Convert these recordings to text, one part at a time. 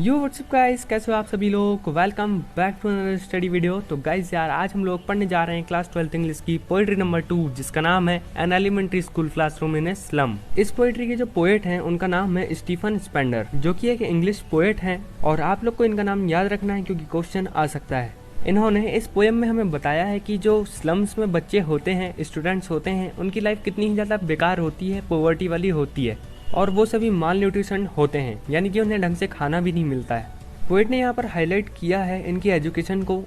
यो WhatsApp guys, कैसे हो आप सभी लोग। Welcome back to another study video. तो गाइस यार, आज हम लोग पढ़ने जा रहे हैं क्लास 12th इंग्लिश की पोएट्री नंबर 2, जिसका नाम है an elementary school classroom in a slum. इस पोएट्री के जो पोएट हैं उनका नाम है स्टीफन स्पेंडर, जो कि एक इंग्लिश पोएट हैं। और आप लोग को इनका नाम याद रखना है क्योंकि क्वेश्चन आ सकता है। इन्होंने इस पोएम में हमें बताया है कि जो स्लम्स में बच्चे होते हैं, स्टूडेंट्स होते हैं, उनकी लाइफ कितनी ही ज़्यादा बेकार होती है, पॉवर्टी वाली होती है, और वो सभी माल न्यूट्रिशन होते हैं, यानी कि उन्हें ढंग से खाना भी नहीं मिलता है। पोएट ने यहाँ पर हाईलाइट किया है इनकी एजुकेशन को,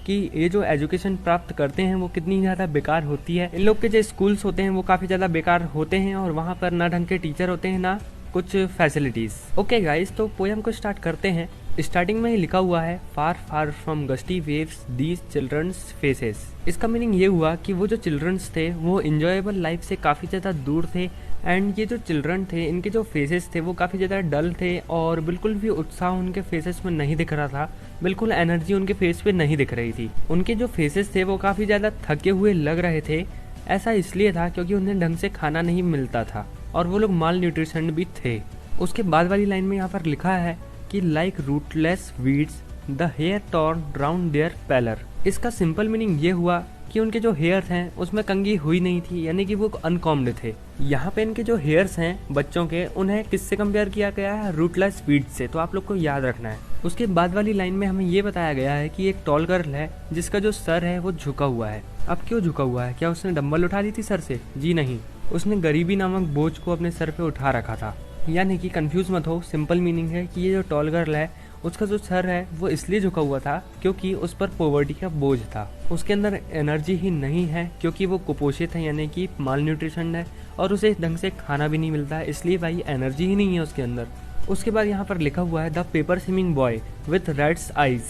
कि ये जो एजुकेशन प्राप्त करते हैं वो कितनी ज़्यादा बेकार होती है। इन लोग के जो स्कूल्स होते हैं वो काफ़ी ज़्यादा बेकार होते हैं, और वहाँ पर ना ढंग के टीचर होते हैं ना कुछ फैसिलिटीज़। ओके गाइस, तो पोएम को स्टार्ट करते हैं। स्टार्टिंग में ही लिखा हुआ है, far far from gusty waves these children's faces. इसका मीनिंग ये हुआ कि वो जो चिल्ड्रंस थे वो इंजॉयबल लाइफ से काफ़ी ज़्यादा दूर थे, एंड ये जो चिल्ड्रन थे इनके जो फेसेस थे वो काफ़ी ज़्यादा डल थे, और बिल्कुल भी उत्साह उनके फेसेस में नहीं दिख रहा था, बिल्कुल एनर्जी उनके फेस पे नहीं दिख रही थी। उनके जो फेसेस थे वो काफ़ी ज़्यादा थके हुए लग रहे थे। ऐसा इसलिए था क्योंकि उन्हें ढंग से खाना नहीं मिलता था, और वो लोग माल न्यूट्रिशन भी थे। उसके बाद वाली लाइन में यहाँ पर लिखा है कि like rootless weeds the hair torn round their pallor. इसका सिंपल मीनिंग ये हुआ कि उनके जो हेयर्स हैं उसमें कंघी हुई नहीं थी, यानी कि वो अनकॉम्ड थे। यहाँ पे इनके जो हेयर्स हैं बच्चों के, उन्हें किससे कंपेयर किया गया है? रूटलेस वीड्स से। तो आप लोग को याद रखना है। उसके बाद वाली लाइन में हमें ये बताया गया है कि एक टॉल गर्ल है जिसका जो सर है वो झुका हुआ है। अब क्यों झुका हुआ है? क्या उसने डंबल उठा ली थी सर से? जी नहीं, उसने गरीबी नामक बोझ को अपने सर पे उठा रखा था। यानी कि कंफ्यूज मत हो, सिंपल मीनिंग है कि ये जो टॉल गर्ल है उसका जो सर है वो इसलिए झुका हुआ था क्योंकि उस पर पॉवर्टी का बोझ था। उसके अंदर एनर्जी ही नहीं है क्योंकि वो कुपोषित है, यानी कि माल न्यूट्रिशन है, और उसे ढंग से खाना भी नहीं मिलता है, इसलिए भाई एनर्जी ही नहीं है उसके अंदर। उसके बाद यहाँ पर लिखा हुआ है the paper swimming boy with reds eyes,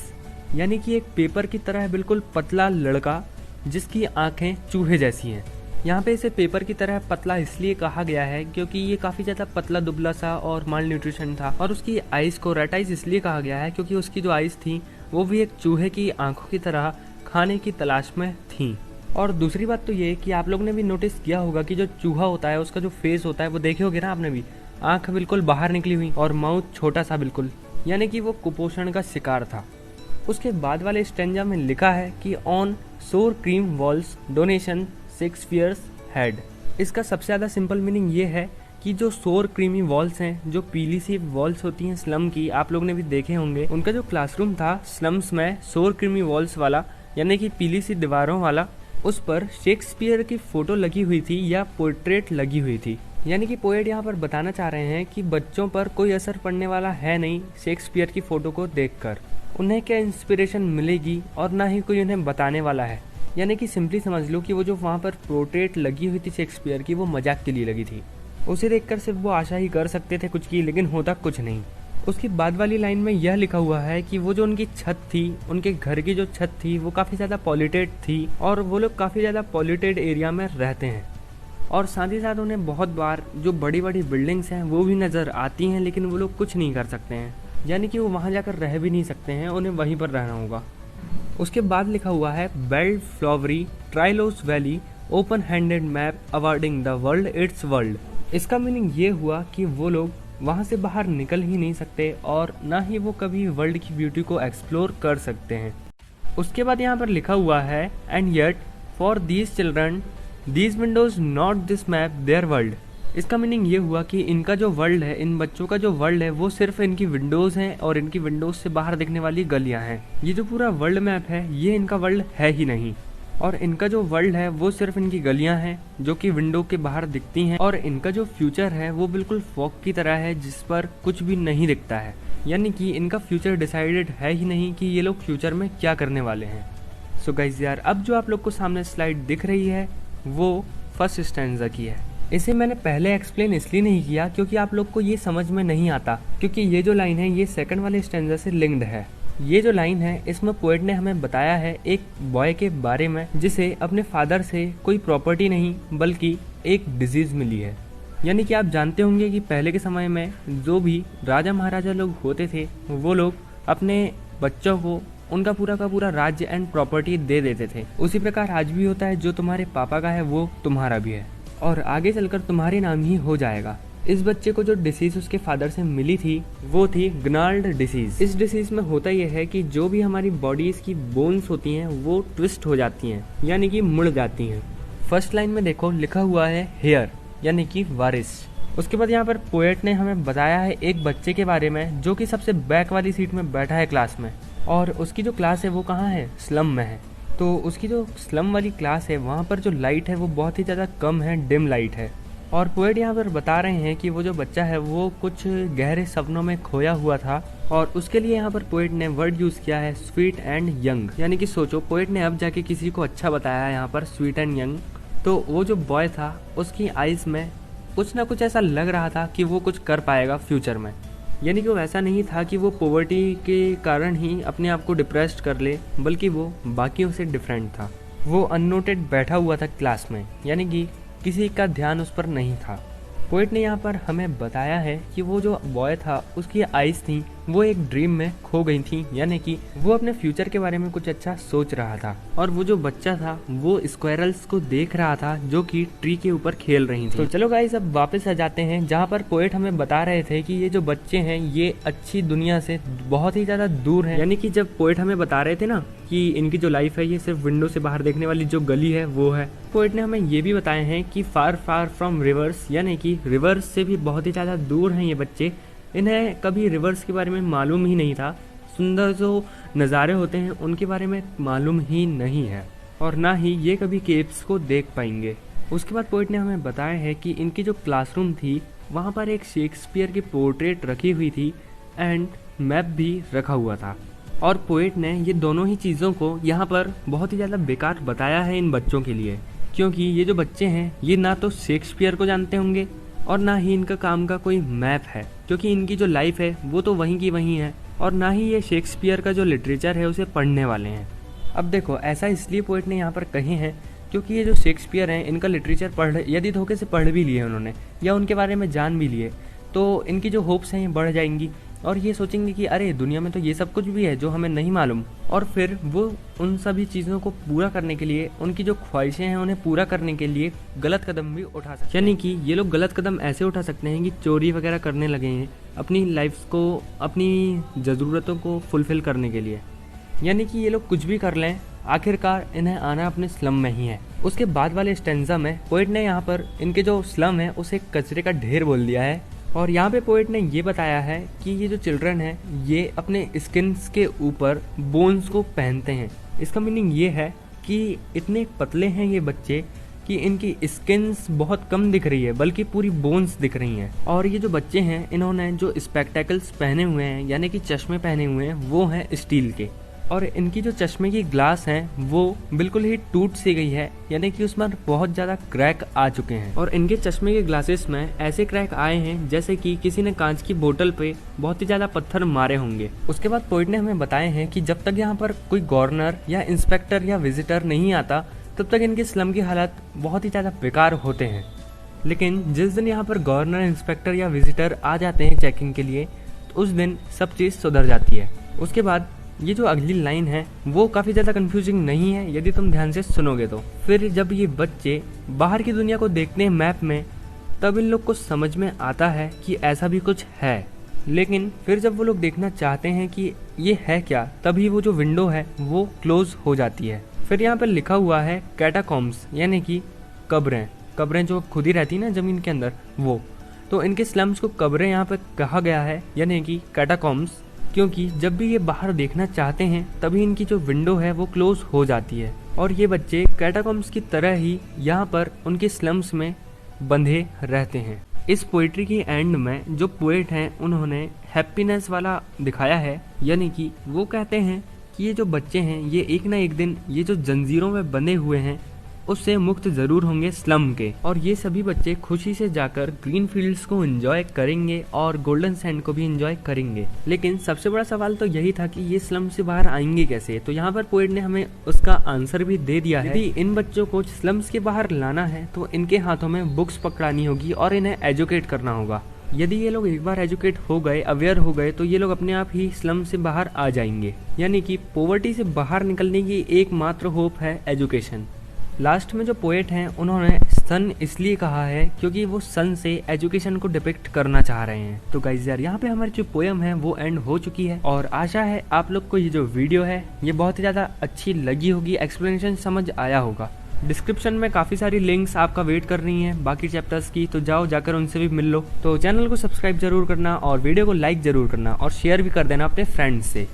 यानी कि एक पेपर की तरह बिल्कुल पतला लड़का जिसकी आंखें चूहे जैसी हैं। यहाँ पे इसे पेपर की तरह पतला इसलिए कहा गया है क्योंकि ये काफ़ी ज़्यादा पतला दुबला सा और माल न्यूट्रिशन था, और उसकी आइज को रेड आइज इसलिए कहा गया है क्योंकि उसकी जो आइज थी वो भी एक चूहे की आंखों की तरह खाने की तलाश में थी। और दूसरी बात तो ये कि आप लोग ने भी नोटिस किया होगा कि जो चूहा होता है उसका जो फेस होता है वो देखे होगे ना आपने भी, आँख बिल्कुल बाहर निकली हुई और माउथ छोटा सा बिल्कुल, यानी कि वो कुपोषण का शिकार था। उसके बाद वाले स्टेंजा में लिखा है कि ऑन सोर cream walls donation Shakespeare's head. इसका सबसे ज़्यादा सिंपल मीनिंग ये है कि जो सोर क्रीमी वॉल्स हैं, जो पीली सी वॉल्स होती हैं स्लम की, आप लोग ने भी देखे होंगे। उनका जो क्लासरूम था स्लम्स में सोर क्रीमी वॉल्स वाला, यानी कि पीली सी दीवारों वाला, उस पर शेक्सपियर की फोटो लगी हुई थी या पोर्ट्रेट लगी हुई थी। यानी कि पोएट यहाँ पर बताना चाह रहे हैं कि बच्चों पर कोई असर पड़ने वाला है नहीं शेक्सपियर की फोटो को देखकर। उन्हें क्या इंस्पिरेशन मिलेगी और ना ही कोई उन्हें बताने वाला है। यानी कि सिंपली समझ लो कि वो जो वहाँ पर पोर्ट्रेट लगी हुई थी शेक्सपियर की, वो मजाक के लिए लगी थी। उसे देखकर सिर्फ वो आशा ही कर सकते थे कुछ की, लेकिन होता कुछ नहीं। उसकी बाद वाली लाइन में यह लिखा हुआ है कि वो जो उनकी छत थी, उनके घर की जो छत थी वो काफ़ी ज़्यादा पॉल्यूटेड थी, और वो लोग काफ़ी ज़्यादा पॉल्यूटेड एरिया में रहते हैं। और साथ ही साथ उन्हें बहुत बार जो बड़ी बड़ी बिल्डिंग्स हैं वो भी नज़र आती हैं, लेकिन वो लोग कुछ नहीं कर सकते हैं, यानी कि वो वहाँ जाकर रह भी नहीं सकते हैं, उन्हें वहीं पर रहना होगा। उसके बाद लिखा हुआ है belled flowery Tyrolese valley open handed map awarding the world its world. इसका मीनिंग ये हुआ कि वो लोग वहाँ से बाहर निकल ही नहीं सकते, और ना ही वो कभी वर्ल्ड की ब्यूटी को एक्सप्लोर कर सकते हैं। उसके बाद यहाँ पर लिखा हुआ है and yet for these children these Windows not this map there world. इसका मीनिंग ये हुआ कि इनका जो वर्ल्ड है, इन बच्चों का जो वर्ल्ड है, वो सिर्फ इनकी विंडोज़ हैं और इनकी विंडोज़ से बाहर दिखने वाली गलियां हैं। ये जो पूरा वर्ल्ड मैप है ये इनका वर्ल्ड है ही नहीं, और इनका जो वर्ल्ड है वो सिर्फ इनकी गलियां हैं जो कि विंडो के बाहर दिखती हैं, और इनका जो फ्यूचर है वो बिल्कुल फॉग की तरह है जिस पर कुछ भी नहीं दिखता है। यानी कि इनका फ्यूचर डिसाइडेड है ही नहीं कि ये लोग फ्यूचर में क्या करने वाले हैं। सो गाइस यार, अब जो आप लोग को सामने स्लाइड दिख रही है वो फर्स्ट स्टैंजा की है। इसे मैंने पहले एक्सप्लेन इसलिए नहीं किया क्योंकि आप लोग को ये समझ में नहीं आता, क्योंकि ये जो लाइन है ये सेकंड वाले स्टैंजा से लिंक्ड है। ये जो लाइन है इसमें पोएट ने हमें बताया है एक बॉय के बारे में जिसे अपने फादर से कोई प्रॉपर्टी नहीं बल्कि एक डिजीज मिली है। यानी कि आप जानते होंगे कि पहले के समय में जो भी राजा महाराजा लोग होते थे वो लोग अपने बच्चों को उनका पूरा का पूरा राज्य एंड प्रॉपर्टी दे देते थे। उसी प्रकार आज भी होता है, जो तुम्हारे पापा का है वो तुम्हारा भी है और आगे चलकर तुम्हारे नाम ही हो जाएगा। इस बच्चे को जो डिसीज उसके फादर से मिली थी वो थी ग्नाल्ड डिसीज। इस डिसीज में होता यह है कि जो भी हमारी बॉडीज की बोन्स होती हैं वो ट्विस्ट हो जाती हैं, यानी कि मुड़ जाती हैं। फर्स्ट लाइन में देखो लिखा हुआ है हेयर, यानी कि वारिस। उसके बाद यहाँ पर पोएट ने हमें बताया है एक बच्चे के बारे में जो कि सबसे बैक वाली सीट में बैठा है क्लास में, और उसकी जो क्लास है वो कहाँ है, स्लम में है। तो उसकी जो स्लम वाली क्लास है वहाँ पर जो लाइट है वो बहुत ही ज़्यादा कम है, डिम लाइट है। और पोएट यहाँ पर बता रहे हैं कि वो जो बच्चा है वो कुछ गहरे सपनों में खोया हुआ था, और उसके लिए यहाँ पर पोएट ने वर्ड यूज़ किया है स्वीट एंड यंग। यानी कि सोचो पोएट ने अब जाके किसी को अच्छा बताया है यहाँ पर स्वीट एंड यंग। तो वो जो बॉय था उसकी आइज़ में कुछ ना कुछ ऐसा लग रहा था कि वो कुछ कर पाएगा फ्यूचर में। यानी कि वो ऐसा नहीं था कि वो पॉवर्टी के कारण ही अपने आप को डिप्रेस्ड कर ले, बल्कि वो बाकियों से डिफरेंट था। वो अननोटेड बैठा हुआ था क्लास में, यानी कि किसी का ध्यान उस पर नहीं था। पोएट ने यहाँ पर हमें बताया है कि वो जो बॉय था उसकी आइज़ थी वो एक ड्रीम में खो गई थी, यानी कि वो अपने फ्यूचर के बारे में कुछ अच्छा सोच रहा था। और वो जो बच्चा था वो स्क्वायरल्स को देख रहा था जो कि ट्री के ऊपर खेल रही थी। तो चलो गाइस अब वापस आ जाते हैं जहाँ पर पोएट हमें बता रहे थे कि ये जो बच्चे हैं ये अच्छी दुनिया से बहुत ही ज़्यादा दूर हैं। यानी कि जब पोएट हमें बता रहे थे ना कि इनकी जो लाइफ है ये सिर्फ विंडो से बाहर देखने वाली जो गली है वो है, पोएट ने हमें ये भी बताए हैं कि फार फार फ्रॉम रिवर्स, यानी कि रिवर्स से भी बहुत ही ज़्यादा दूर हैं ये बच्चे। इन्हें कभी रिवर्स के बारे में मालूम ही नहीं था, सुंदर जो नज़ारे होते हैं उनके बारे में मालूम ही नहीं है, और ना ही ये कभी केव्स को देख पाएंगे। उसके बाद पोएट ने हमें बताया है कि इनकी जो क्लासरूम थी वहाँ पर एक शेक्सपियर की पोर्ट्रेट रखी हुई थी एंड मैप भी रखा हुआ था। और पोएट ने ये दोनों ही चीज़ों को यहाँ पर बहुत ही ज़्यादा बेकार बताया है इन बच्चों के लिए, क्योंकि ये जो बच्चे हैं ये ना तो शेक्सपियर को जानते होंगे और ना ही इनका काम का कोई मैप है, क्योंकि इनकी जो लाइफ है वो तो वहीं की वहीं है, और ना ही ये शेक्सपियर का जो लिटरेचर है उसे पढ़ने वाले हैं। अब देखो ऐसा इसलिए पोएट ने यहाँ पर कहे हैं क्योंकि ये जो शेक्सपियर हैं इनका लिटरेचर यदि धोखे से पढ़ भी लिए उन्होंने या उनके बारे में जान भी लिए तो इनकी जो होप्स हैं ये बढ़ जाएंगी, और ये सोचेंगे कि अरे दुनिया में तो ये सब कुछ भी है जो हमें नहीं मालूम, और फिर वो उन सभी चीज़ों को पूरा करने के लिए, उनकी जो ख्वाहिशें हैं उन्हें पूरा करने के लिए गलत कदम भी उठा सकते हैं। यानी कि ये लोग गलत कदम ऐसे उठा सकते हैं कि चोरी वगैरह करने लगे हैं अपनी लाइफ को, अपनी ज़रूरतों को फुलफ़िल करने के लिए। यानी कि ये लोग कुछ भी कर लें, आखिरकार इन्हें आना अपने स्लम में ही है। उसके बाद वाले स्टेंजा में पोएट ने यहाँ पर इनके जो स्लम है उसे कचरे का ढेर बोल दिया है, और यहाँ पे पोएट ने ये बताया है कि ये जो चिल्ड्रन है ये अपने स्किन्स के ऊपर बोन्स को पहनते हैं। इसका मीनिंग ये है कि इतने पतले हैं ये बच्चे कि इनकी स्किन्स बहुत कम दिख रही है बल्कि पूरी बोन्स दिख रही हैं। और ये जो बच्चे हैं इन्होंने जो स्पेक्टेकल्स पहने हुए हैं, यानी कि चश्मे पहने हुए हैं, वो हैं स्टील के, और इनकी जो चश्मे की ग्लास हैं वो बिल्कुल ही टूट सी गई है, यानी कि उसमें बहुत ज़्यादा क्रैक आ चुके हैं। और इनके चश्मे के ग्लासेस में ऐसे क्रैक आए हैं जैसे कि किसी ने कांच की बोतल पे बहुत ही ज़्यादा पत्थर मारे होंगे। उसके बाद पोएट ने हमें बताए हैं कि जब तक यहाँ पर कोई गवर्नर या इंस्पेक्टर या विजिटर नहीं आता तब तक इनके स्लम की हालत बहुत ही ज़्यादा बेकार होते हैं। लेकिन जिस दिन यहाँ पर गवर्नर, इंस्पेक्टर या विजिटर आ जाते हैं चेकिंग के लिए तो उस दिन सब चीज़ सुधर जाती है। उसके बाद ये जो अगली लाइन है वो काफ़ी ज़्यादा कंफ्यूजिंग नहीं है यदि तुम ध्यान से सुनोगे तो। फिर जब ये बच्चे बाहर की दुनिया को देखते हैं मैप में तब इन लोग को समझ में आता है कि ऐसा भी कुछ है, लेकिन फिर जब वो लोग देखना चाहते हैं कि ये है क्या तभी वो जो विंडो है वो क्लोज हो जाती है। फिर यहाँ पर लिखा हुआ है कैटाकॉम्स, यानी कि कब्रें जो खुद ही रहती है ना ज़मीन के अंदर वो, तो इनके स्लम्स को कब्रें यहाँ पर कहा गया है, यानी कि कैटाकॉम्स, क्योंकि जब भी ये बाहर देखना चाहते हैं तभी इनकी जो विंडो है वो क्लोज हो जाती है। और ये बच्चे कैटाकॉम्स की तरह ही यहाँ पर उनके स्लम्स में बंधे रहते हैं। इस पोइट्री की एंड में जो पोएट हैं उन्होंने हैप्पीनेस वाला दिखाया है, यानी कि वो कहते हैं कि ये जो बच्चे हैं ये एक ना एक दिन ये जो जंजीरों में बंधे हुए हैं उससे मुक्त जरूर होंगे स्लम के, और ये सभी बच्चे खुशी से जाकर ग्रीन फील्ड्स को एंजॉय करेंगे और गोल्डन सैंड को भी एंजॉय करेंगे। लेकिन सबसे बड़ा सवाल तो यही था कि ये स्लम से बाहर आएंगे कैसे, तो यहाँ पर पोएट ने हमें उसका आंसर भी दे दिया है। यदि इन बच्चों को स्लम्स के बाहर लाना है तो इनके हाथों में बुक्स पकड़ानी होगी और इन्हें एजुकेट करना होगा। यदि ये लोग एक बार एजुकेट हो गए, अवेयर हो गए, तो ये लोग अपने आप ही स्लम से बाहर आ जाएंगे। यानी कि पॉवर्टी से बाहर निकलने की एकमात्र होप है एजुकेशन। लास्ट में जो पोएट हैं उन्होंने सन इसलिए कहा है क्योंकि वो सन से एजुकेशन को डिपिक्ट करना चाह रहे हैं। तो गाइस यार यहाँ पे हमारी जो पोएम है वो एंड हो चुकी है और आशा है आप लोग को ये जो वीडियो है ये बहुत ही ज़्यादा अच्छी लगी होगी, एक्सप्लेनेशन समझ आया होगा। डिस्क्रिप्शन में काफ़ी सारी लिंक्स आपका वेट कर रही हैं बाकी चैप्टर्स की, तो जाओ जाकर उनसे भी मिल लो। तो चैनल को सब्सक्राइब जरूर करना और वीडियो को लाइक जरूर करना और शेयर भी कर देना अपने फ्रेंड्स से।